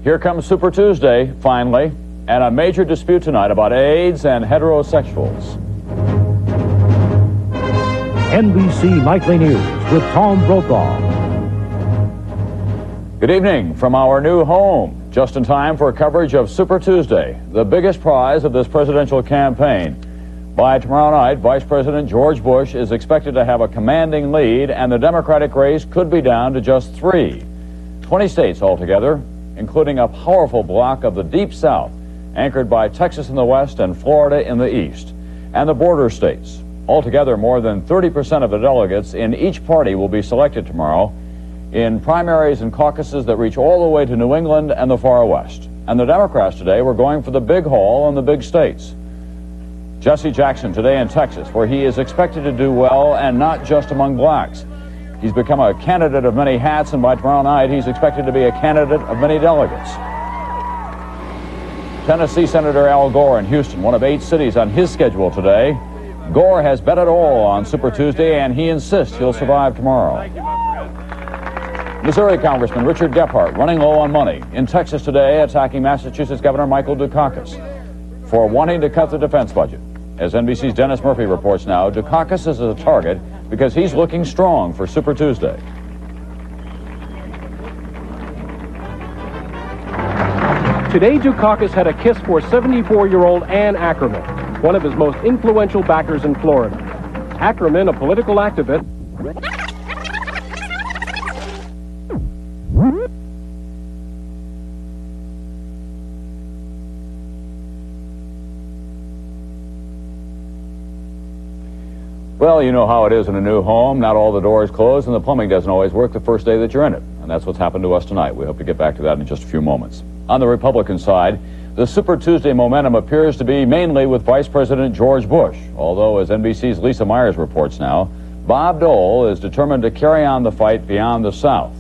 Here comes Super Tuesday, finally, and a major dispute tonight about AIDS and heterosexuals. NBC Nightly News with Tom Brokaw. Good evening from our new home, just in time for coverage of Super Tuesday, the biggest prize of this presidential campaign. By tomorrow night, Vice President George Bush is expected to have a commanding lead, and the Democratic race could be down to just 3. 20 states altogether, including a powerful bloc of the Deep South, anchored by Texas in the west and Florida in the east, and the border states. Altogether, more than 30% of the delegates in each party will be selected tomorrow in primaries and caucuses that reach all the way to New England and the far west. And the Democrats today were going for the big haul in the big states. Jesse Jackson today in Texas, where he is expected to do well, and not just among blacks. He's become a candidate of many hats, and by tomorrow night, he's expected to be a candidate of many delegates. Tennessee Senator Al Gore in Houston, one of 8 cities on his schedule today. Gore has bet it all on Super Tuesday, and he insists he'll survive tomorrow. Missouri Congressman Richard Gephardt, running low on money, in Texas today, attacking Massachusetts Governor Michael Dukakis for wanting to cut the defense budget. As NBC's Dennis Murphy reports now, Dukakis is a target because he's looking strong for Super Tuesday. Today, Dukakis had a kiss for 74-year-old Ann Ackerman, one of his most influential backers in Florida. Ackerman, a political activist. Well, you know how it is in a new home. Not all the doors close, and the plumbing doesn't always work the first day that you're in it. And that's what's happened to us tonight. We hope to get back to that in just a few moments. On the Republican side, the Super Tuesday momentum appears to be mainly with Vice President George Bush, although, as NBC's Lisa Myers reports now, Bob Dole is determined to carry on the fight beyond the South.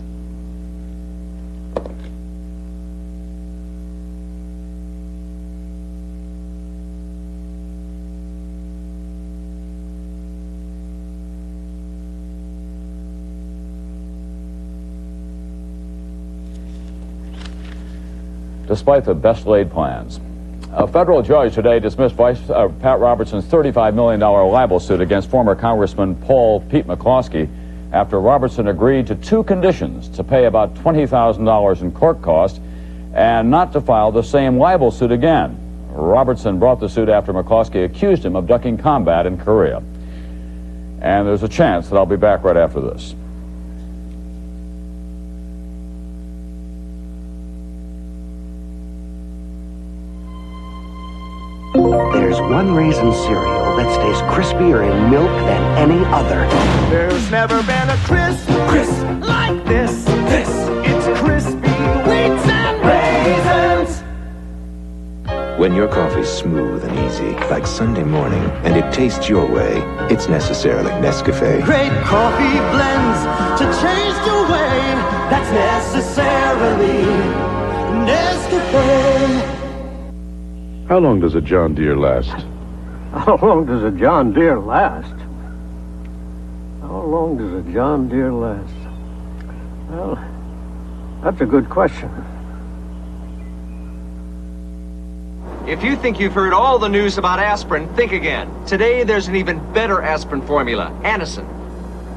Despite the best-laid plans, a federal judge today dismissed Pat Robertson's $35 million libel suit against former Congressman Pete McCloskey after Robertson agreed to 2 conditions: to pay about $20,000 in court costs and not to file the same libel suit again. Robertson brought the suit after McCloskey accused him of ducking combat in Korea. And there's a chance that I'll be back right after this. There's one reason cereal that stays crispier in milk than any other. There's never been a crisp like this. It's crispy wheats and raisins. When your coffee's smooth and easy, like Sunday morning, and it tastes your way, it's necessarily Nescafe. Great coffee blends to change your way. That's necessarily Nescafe. How long does a John Deere last? How long does a John Deere last? How long does a John Deere last? Well, that's a good question. If you think you've heard all the news about aspirin, think again. Today, there's an even better aspirin formula, Anacin.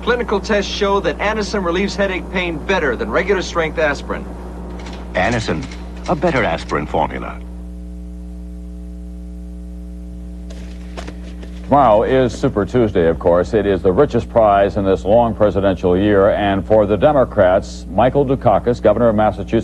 Clinical tests show that Anacin relieves headache pain better than regular strength aspirin. Anacin, a better aspirin formula. Tomorrow is Super Tuesday, of course. It is the richest prize in this long presidential year, and for the Democrats, Michael Dukakis, governor of Massachusetts,